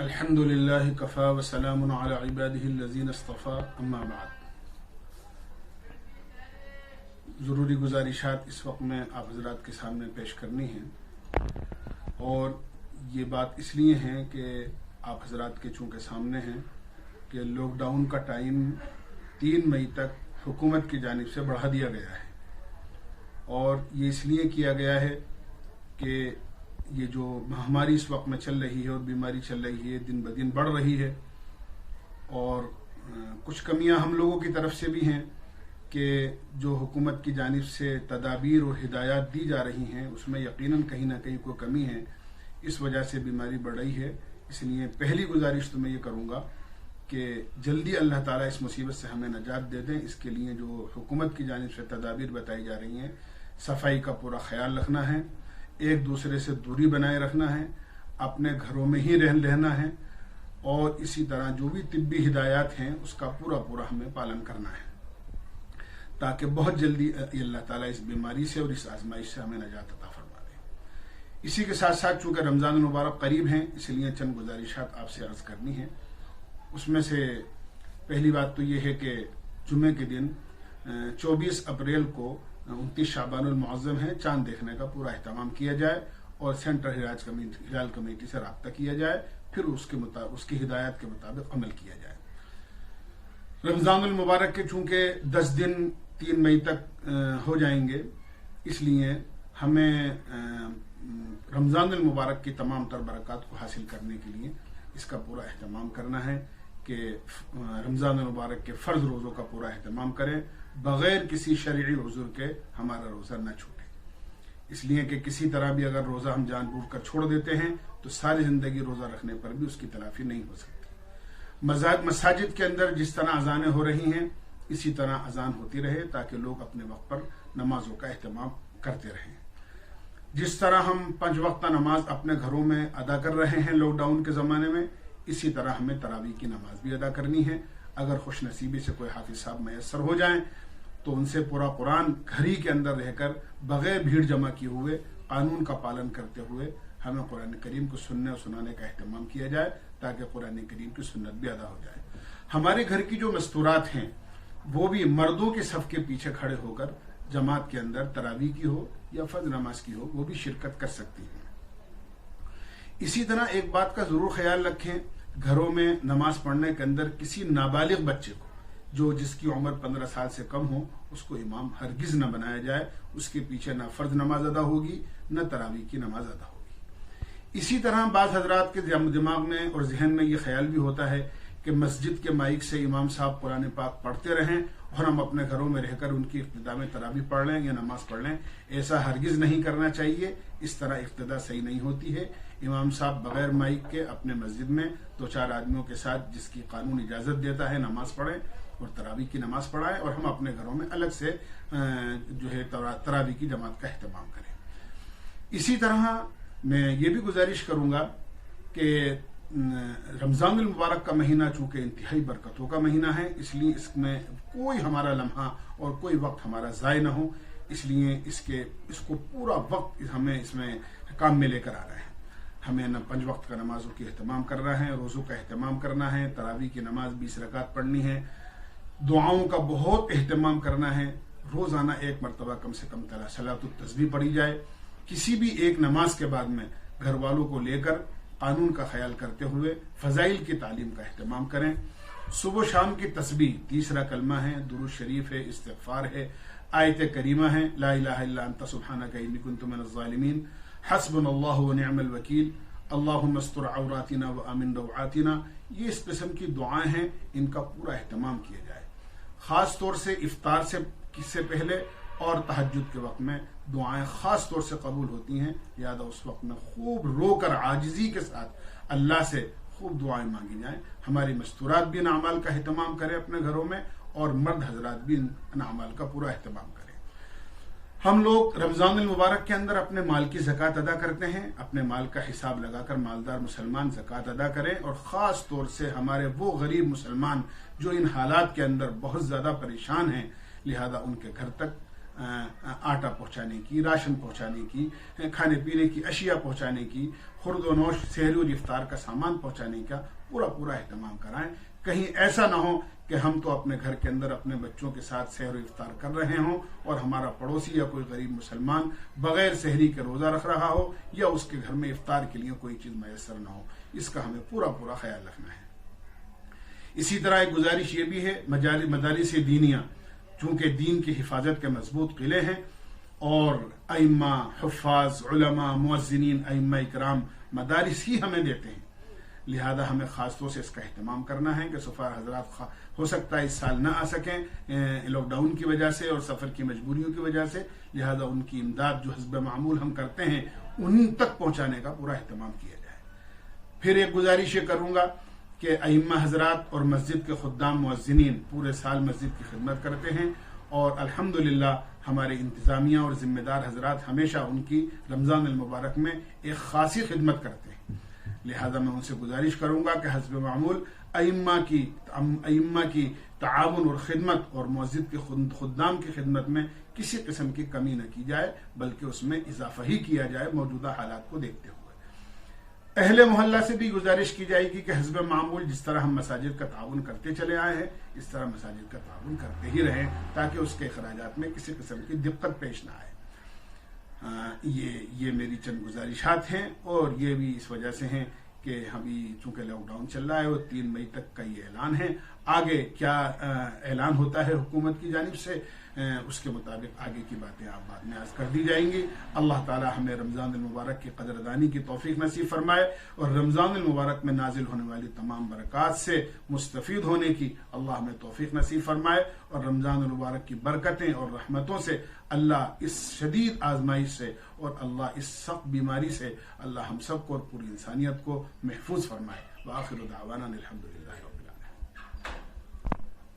الحمد للہ کفا وسلام علی عبادہ الذین اصطفیٰ اما بعد۔ ضروری گزارشات اس وقت میں آپ حضرات کے سامنے پیش کرنی ہیں، اور یہ بات اس لیے ہیں کہ آپ حضرات کے چونکہ سامنے ہیں کہ لاک ڈاؤن کا ٹائم 3 مئی تک حکومت کی جانب سے بڑھا دیا گیا ہے، اور یہ اس لیے کیا گیا ہے کہ یہ جو مہاماری اس وقت میں چل رہی ہے اور بیماری چل رہی ہے دن بدن بڑھ رہی ہے، اور کچھ کمیاں ہم لوگوں کی طرف سے بھی ہیں کہ جو حکومت کی جانب سے تدابیر اور ہدایات دی جا رہی ہیں اس میں یقیناً کہیں نہ کہیں کوئی کمی ہے، اس وجہ سے بیماری بڑھ رہی ہے۔ اس لیے پہلی گزارش تو میں یہ کروں گا کہ جلدی اللہ تعالیٰ اس مصیبت سے ہمیں نجات دے دیں۔ اس کے لیے جو حکومت کی جانب سے تدابیر بتائی جا رہی ہیں، صفائی کا پورا خیال رکھنا ہے، ایک دوسرے سے دوری بنائے رکھنا ہے، اپنے گھروں میں ہی رہنا ہے، اور اسی طرح جو بھی طبی ہدایات ہیں اس کا پورا ہمیں پالن کرنا ہے، تاکہ بہت جلدی اللہ تعالیٰ اس بیماری سے اور اس آزمائش سے ہمیں نجات عطا فرما دے۔ اسی کے ساتھ ساتھ چونکہ رمضان المبارک قریب ہیں، اس لیے چند گزارشات آپ سے عرض کرنی ہیں۔ اس میں سے پہلی بات تو یہ ہے کہ جمعے کے دن 24 اپریل کو 29 شعبان المعظم ہے، چاند دیکھنے کا پورا اہتمام کیا جائے اور سینٹرل ہلال کمیٹی سے رابطہ کیا جائے، پھر اس کی ہدایات کے مطابق عمل کیا جائے۔ رمضان المبارک کے چونکہ 10 دن 3 مئی تک ہو جائیں گے، اس لیے ہمیں رمضان المبارک کی تمام تر برکات کو حاصل کرنے کے لیے اس کا پورا اہتمام کرنا ہے کہ رمضان المبارک کے فرض روزوں کا پورا اہتمام کریں، بغیر کسی شرعی عذر کے ہمارا روزہ نہ چھوٹے۔ اس لیے کہ کسی طرح بھی اگر روزہ ہم جان بوجھ کر چھوڑ دیتے ہیں تو ساری زندگی روزہ رکھنے پر بھی اس کی تلافی نہیں ہو سکتی۔ مساجد کے اندر جس طرح اذانیں ہو رہی ہیں اسی طرح اذان ہوتی رہے، تاکہ لوگ اپنے وقت پر نمازوں کا اہتمام کرتے رہیں۔ جس طرح ہم 5 وقتہ نماز اپنے گھروں میں ادا کر رہے ہیں لاک ڈاؤن کے زمانے میں، اسی طرح ہمیں تراویح کی نماز بھی ادا کرنی ہے۔ اگر خوش نصیبی سے کوئی حافظ صاحب میسر ہو جائیں تو ان سے پورا قرآن گھر ہی کے اندر رہ کر بغیر بھیڑ جمع کیے ہوئے قانون کا پالن کرتے ہوئے ہمیں قرآن کریم کو سننے اور سنانے کا اہتمام کیا جائے، تاکہ قرآن کریم کی سنت بھی ادا ہو جائے۔ ہمارے گھر کی جو مستورات ہیں وہ بھی مردوں کے صف کے پیچھے کھڑے ہو کر جماعت کے اندر تراویح کی ہو یا فرض نماز کی ہو وہ بھی شرکت کر سکتی ہیں۔ اسی طرح ایک بات کا ضرور خیال رکھیں، گھروں میں نماز پڑھنے کے اندر کسی نابالغ بچے کو جس کی عمر 15 سال سے کم ہو اس کو امام ہرگز نہ بنایا جائے، اس کے پیچھے نہ فرض نماز ادا ہوگی نہ تراویح کی نماز ادا ہوگی۔ اسی طرح بعض حضرات کے دماغ میں اور ذہن میں یہ خیال بھی ہوتا ہے کہ مسجد کے مائک سے امام صاحب قرآن پاک پڑھتے رہیں اور ہم اپنے گھروں میں رہ کر ان کی ابتدا میں تراویح پڑھ لیں یا نماز پڑھ لیں۔ ایسا ہرگز نہیں کرنا چاہیے، اس طرح ابتدا صحیح نہیں ہوتی ہے۔ امام صاحب بغیر مائک کے اپنے مسجد میں 2-4 آدمیوں کے ساتھ جس کی قانون اجازت دیتا ہے نماز پڑھیں اور تراویح کی نماز پڑھائیں، اور ہم اپنے گھروں میں الگ سے تراویح کی جماعت کا اہتمام کریں۔ اسی طرح میں یہ بھی گزارش کروں گا کہ رمضان المبارک کا مہینہ چونکہ انتہائی برکتوں کا مہینہ ہے، اس لیے اس میں کوئی ہمارا لمحہ اور کوئی وقت ہمارا ضائع نہ ہو، اس لیے اس کو پورا وقت ہمیں اس میں کام میں لے کر آ رہے ہیں۔ ہمیں 5 وقت کا نمازوں کی اہتمام کرنا ہے، روزوں کا اہتمام کرنا ہے، تراویح کی نماز 20 رکعت پڑھنی ہے، دعاؤں کا بہت اہتمام کرنا ہے، روزانہ 1 مرتبہ کم سے کم صلاۃ التسبیح پڑھی جائے۔ کسی بھی ایک نماز کے بعد میں گھر والوں کو لے کر قانون کا خیال کرتے ہوئے فضائل کی تعلیم کا اہتمام کریں۔ صبح و شام کی تسبیح 30 کلمہ ہے، درود شریف ہے، استغفار ہے، آیت کریمہ ہے، لا الہ الا انت سبحانک انی کنت من الظالمین، حسبنا اللہ ونعم الوکیل، اللہم استر عوراتنا وامن روعاتنا۔ یہ اس قسم کی دعائیں ہیں، ان کا پورا اہتمام کیا جائے۔ خاص طور سے افطار سے پہلے اور تہجد کے وقت میں دعائیں خاص طور سے قبول ہوتی ہیں، لہذا اس وقت میں خوب رو کر عاجزی کے ساتھ اللہ سے خوب دعائیں مانگی جائیں۔ ہماری مستورات بھی ان اعمال کا اہتمام کریں اپنے گھروں میں، اور مرد حضرات بھی ان اعمال کا پورا اہتمام کریں۔ ہم لوگ رمضان المبارک کے اندر اپنے مال کی زکوٰۃ ادا کرتے ہیں، اپنے مال کا حساب لگا کر مالدار مسلمان زکوٰۃ ادا کریں، اور خاص طور سے ہمارے وہ غریب مسلمان جو ان حالات کے اندر بہت زیادہ پریشان ہیں، لہذا ان کے گھر تک آٹا پہنچانے کی، راشن پہنچانے کی، کھانے پینے کی اشیاء پہنچانے کی، خورد و نوش سحری اور افطار کا سامان پہنچانے کا پورا اہتمام کرائیں. کہیں ایسا نہ ہو کہ ہم تو اپنے گھر کے اندر اپنے بچوں کے ساتھ سحر و افطار کر رہے ہوں اور ہمارا پڑوسی یا کوئی غریب مسلمان بغیر سحری کے روزہ رکھ رہا ہو یا اس کے گھر میں افطار کے لیے کوئی چیز میسر نہ ہو. اس کا ہمیں پورا خیال رکھنا ہے. اسی طرح ایک گزارش یہ بھی ہے، مدارس دینیہ چونکہ دین کی حفاظت کے مضبوط قلعے ہیں اور ائمہ، حفاظ، علماء، مؤذنین، ائمہ اکرام مدارس ہی ہمیں دیتے ہیں، لہذا ہمیں خاص طور سے اس کا اہتمام کرنا ہے کہ سفار حضرات ہو سکتا ہے اس سال نہ آ سکیں لاک ڈاؤن کی وجہ سے اور سفر کی مجبوریوں کی وجہ سے، لہذا ان کی امداد جو حسب معمول ہم کرتے ہیں ان تک پہنچانے کا پورا اہتمام کیا جائے. پھر ایک گزارش یہ کروں گا کہ ائمہ حضرات اور مسجد کے خدام مؤذنین پورے سال مسجد کی خدمت کرتے ہیں اور الحمدللہ ہمارے انتظامیہ اور ذمہ دار حضرات ہمیشہ ان کی رمضان المبارک میں ایک خاصی خدمت کرتے ہیں. لہذا میں ان سے گزارش کروں گا کہ حسب معمول ائمہ کی تعاون اور خدمت اور مسجد کے خدام کی خدمت میں کسی قسم کی کمی نہ کی جائے بلکہ اس میں اضافہ ہی کیا جائے موجودہ حالات کو دیکھتے ہوئے. اہل محلہ سے بھی گزارش کی جائے گی کہ حسب معمول جس طرح ہم مساجد کا تعاون کرتے چلے آئے ہیں اس طرح مساجد کا تعاون کرتے ہی رہیں تاکہ اس کے اخراجات میں کسی قسم کی دقت پیش نہ آئے. یہ میری چند گزارشات ہیں اور یہ بھی اس وجہ سے ہیں کہ ابھی چونکہ لاک ڈاؤن چل رہا ہے اور 3 مئی تک کا یہ اعلان ہے. آگے کیا اعلان ہوتا ہے حکومت کی جانب سے اس کے مطابق آگے کی باتیں آپ بعد میں عرض کر دی جائیں گی. اللہ تعالی ہمیں رمضان المبارک کی قدردانی کی توفیق نصیب فرمائے اور رمضان المبارک میں نازل ہونے والی تمام برکات سے مستفید ہونے کی اللہ ہمیں توفیق نصیب فرمائے اور رمضان المبارک کی برکتیں اور رحمتوں سے اللہ اس شدید آزمائش سے اور اللہ اس سخت بیماری سے اللہ ہم سب کو اور پوری انسانیت کو محفوظ فرمائے. وآخر دعوانا الحمدللہ.